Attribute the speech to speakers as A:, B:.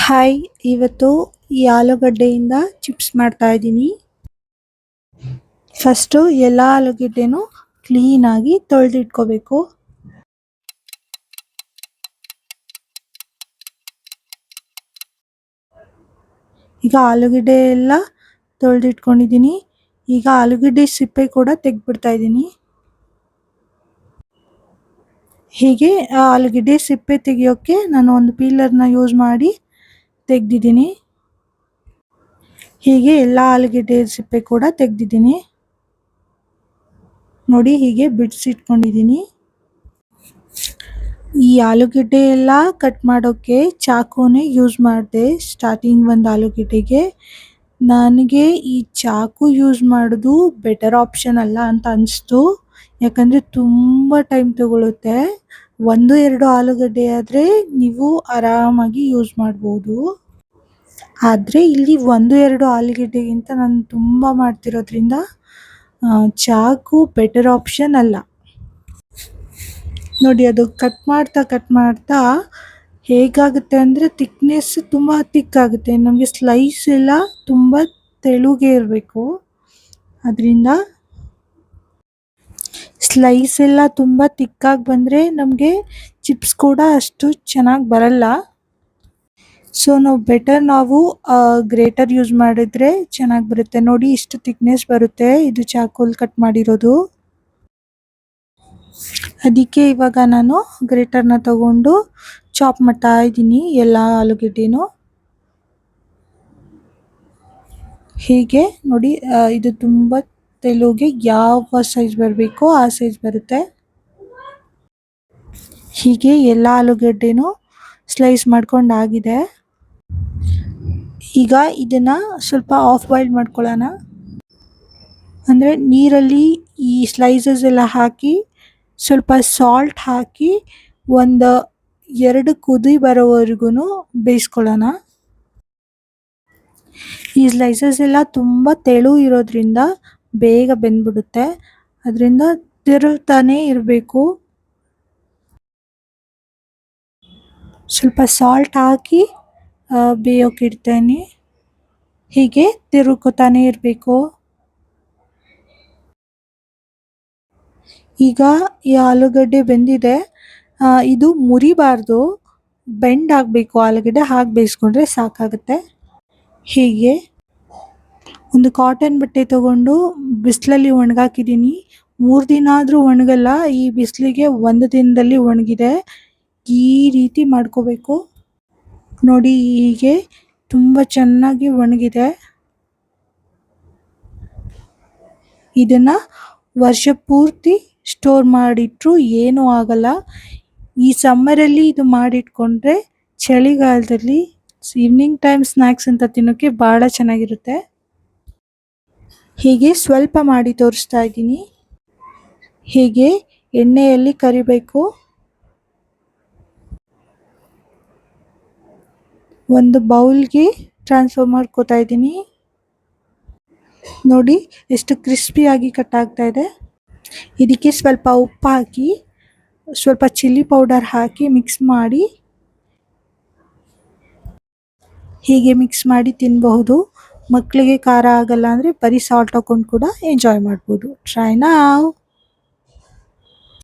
A: Hi, ಇವತ್ತು ಈ ಆಲೂಗಡ್ಡೆಯಿಂದ chips ಮಾಡ್ತಾ ಇದ್ದೀನಿ. ಫಸ್ಟು ಎಲ್ಲ ಆಲೂಗಡ್ಡೆನೂ ಕ್ಲೀನಾಗಿ ತೊಳೆದಿಟ್ಕೋಬೇಕು. ಈಗ ಆಲೂಗಡ್ಡೆ ಎಲ್ಲ ತೊಳೆದಿಟ್ಕೊಂಡಿದ್ದೀನಿ. ಈಗ ಆಲೂಗಡ್ಡೆ ಸಿಪ್ಪೆ ಕೂಡ ತೆಗೆದ್ಬಿಡ್ತಾ ಇದ್ದೀನಿ. ಹೀಗೆ ಆಲೂಗಡ್ಡೆ ಸಿಪ್ಪೆ ತೆಗಿಯೋಕ್ಕೆ ನಾನು ಒಂದು ಪೀಲರ್ನ ಯೂಸ್ ಮಾಡಿ ತೆಗೆದಿದ್ದೀನಿ. ಹೀಗೆ ಎಲ್ಲ ಆಲೂಗಡ್ಡೆ ಸಿಪ್ಪೆ ಕೂಡ ತೆಗೆದಿದ್ದೀನಿ. ನೋಡಿ, ಹೀಗೆ ಬಿಡಿಸಿಟ್ಕೊಂಡಿದ್ದೀನಿ. ಈ ಆಲೂಗಡ್ಡೆ ಎಲ್ಲ ಕಟ್ ಮಾಡೋಕ್ಕೆ ಚಾಕುನೇ ಯೂಸ್ ಮಾಡಿದೆ. ಸ್ಟಾರ್ಟಿಂಗ್ ಒಂದು ಆಲೂಗಡ್ಡೆಗೆ ನನಗೆ ಈ ಚಾಕು ಯೂಸ್ ಮಾಡೋದು ಬೆಟರ್ ಆಪ್ಷನ್ ಅಲ್ಲ ಅಂತ ಅನಿಸ್ತು. ಯಾಕಂದರೆ ತುಂಬ ಟೈಮ್ ತಗೊಳುತ್ತೆ. 1-2 ಆಲೂಗಡ್ಡೆ ಆದರೆ ನೀವು ಆರಾಮಾಗಿ ಯೂಸ್ ಮಾಡ್ಬೋದು. ಆದರೆ ಇಲ್ಲಿ 1-2 ಆಲೂಗಡ್ಡೆಗಿಂತ ನಾನು ತುಂಬ ಮಾಡ್ತಿರೋದ್ರಿಂದ ಚಾಕು ಬೆಟರ್ ಆಪ್ಷನ್ ಅಲ್ಲ. ನೋಡಿ, ಅದು ಕಟ್ ಮಾಡ್ತಾ ಹೇಗಾಗುತ್ತೆ ಅಂದರೆ ಥಿಕ್ನೆಸ್ ತುಂಬ ಥಿಕ್ಕಾಗುತ್ತೆ. ನಮಗೆ ಸ್ಲೈಸ್ ಎಲ್ಲ ತುಂಬ ತೆಳುಗೆ ಇರಬೇಕು. ಅದರಿಂದ ಸ್ಲೈಸ್ ಎಲ್ಲ ತುಂಬ ಥಿಕ್ಕಾಗಿ ಬಂದರೆ ನಮಗೆ ಚಿಪ್ಸ್ ಕೂಡ ಅಷ್ಟು ಚೆನ್ನಾಗಿ ಬರಲ್ಲ. ಸೊ ನಾವು ಗ್ರೇಟರ್ ಯೂಸ್ ಮಾಡಿದರೆ ಚೆನ್ನಾಗಿ ಬರುತ್ತೆ. ನೋಡಿ, ಇಷ್ಟು ಥಿಕ್ನೆಸ್ ಬರುತ್ತೆ ಇದು ಚಾಕುಲ್ ಕಟ್ ಮಾಡಿರೋದು. ಅದಕ್ಕೆ ಇವಾಗ ನಾನು ಗ್ರೇಟರ್ನ ತಗೊಂಡು ಚಾಪ್ ಮಾಡ್ತಾ ಇದ್ದೀನಿ ಎಲ್ಲ ಆಲೂಗಡ್ಡೆನೂ. ಹೀಗೆ ನೋಡಿ, ಇದು ತುಂಬ ತೆಳುಗೆ ಯಾವ ಸೈಜ್ ಬರಬೇಕೋ ಆ ಸೈಜ್ ಬರುತ್ತೆ. ಹೀಗೆ ಎಲ್ಲ ಆಲೂಗಡ್ಡೆನೂ ಸ್ಲೈಸ್ ಮಾಡ್ಕೊಂಡಾಗಿದೆ. ಈಗ ಇದನ್ನು ಸ್ವಲ್ಪ ಆಫ್ ಬಾಯ್ಲ್ ಮಾಡ್ಕೊಳ್ಳೋಣ. ಅಂದರೆ ನೀರಲ್ಲಿ ಈ ಸ್ಲೈಸಸ್ ಎಲ್ಲ ಹಾಕಿ ಸ್ವಲ್ಪ ಸಾಲ್ಟ್ ಹಾಕಿ 1-2 ಕುದಿ ಬರೋವರೆಗೂ ಬೇಯಿಸ್ಕೊಳ್ಳೋಣ. ಈ ಸ್ಲೈಸಸ್ ಎಲ್ಲ ತುಂಬ ತೆಳು ಇರೋದ್ರಿಂದ ಬೇಗ ಬೆಂದ್ಬಿಡುತ್ತೆ. ಅದರಿಂದ ತಿರುಗ್ತಾನೆ ಇರಬೇಕು. ಸ್ವಲ್ಪ ಸಾಲ್ಟ್ ಹಾಕಿ ಬೇಯೋಕೆ ಇಡ್ತೇನೆ. ಹೀಗೆ ತಿರುಗ್ತಾನೆ ಇರಬೇಕು. ಈಗ ಈ ಆಲೂಗಡ್ಡೆ ಬೆಂದಿದೆ. ಇದು ಮುರಿಬಾರ್ದು, ಬೆಂಡ್ ಆಗಬೇಕು ಆಲೂಗಡ್ಡೆ. ಹಾಗೆ ಬೇಯಿಸ್ಕೊಂಡ್ರೆ ಸಾಕಾಗುತ್ತೆ. ಹೀಗೆ ಒಂದು ಕಾಟನ್ ಬಟ್ಟೆ ತಗೊಂಡು ಬಿಸಿಲಲ್ಲಿ ಒಣಗಾಕಿದ್ದೀನಿ. 3 ದಿನ ಆದರೂ ಒಣಗಲ್ಲ. ಈ ಬಿಸಿಲಿಗೆ 1 ದಿನದಲ್ಲಿ ಒಣಗಿದೆ. ಈ ರೀತಿ ಮಾಡ್ಕೋಬೇಕು. ನೋಡಿ, ಹೀಗೆ ತುಂಬ ಚೆನ್ನಾಗಿ ಒಣಗಿದೆ. ಇದನ್ನು ವರ್ಷ ಪೂರ್ತಿ ಸ್ಟೋರ್ ಮಾಡಿಟ್ರು ಏನೂ ಆಗಲ್ಲ. ಈ ಸಮ್ಮರಲ್ಲಿ ಇದು ಮಾಡಿಟ್ಕೊಂಡ್ರೆ ಚಳಿಗಾಲದಲ್ಲಿ ಈವ್ನಿಂಗ್ ಟೈಮ್ ಸ್ನ್ಯಾಕ್ಸ್ ಅಂತ ತಿನ್ನೋಕ್ಕೆ ಭಾಳ ಚೆನ್ನಾಗಿರುತ್ತೆ. ಹೀಗೆ ಸ್ವಲ್ಪ ಮಾಡಿ ತೋರಿಸ್ತಾ ಇದ್ದೀನಿ. ಹೀಗೆ ಎಣ್ಣೆಯಲ್ಲಿ ಕರಿಬೇಕು. ಒಂದು ಬೌಲ್ಗೆ ಟ್ರಾನ್ಸ್ಫರ್ ಮಾಡ್ಕೋತಾ ಇದ್ದೀನಿ. ನೋಡಿ, ಎಷ್ಟು ಕ್ರಿಸ್ಪಿಯಾಗಿ ಕಟ್ ಆಗ್ತಾ ಇದೆ. ಇದಕ್ಕೆ ಸ್ವಲ್ಪ ಉಪ್ಪು ಹಾಕಿ ಸ್ವಲ್ಪ ಚಿಲ್ಲಿ ಪೌಡರ್ ಹಾಕಿ ಮಿಕ್ಸ್ ಮಾಡಿ ಹೀಗೆ ಮಿಕ್ಸ್ ಮಾಡಿ ತಿನ್ನಬಹುದು. ಮಕ್ಕಳಿಗೆ ಖಾರ ಆಗಲ್ಲ ಅಂದರೆ ಬರೀ ಸಾಲ್ಟ್ ಹಾಕೊಂಡು ಕೂಡ ಎಂಜಾಯ್ ಮಾಡ್ಬೋದು. ಟ್ರೈ ನಾವ್.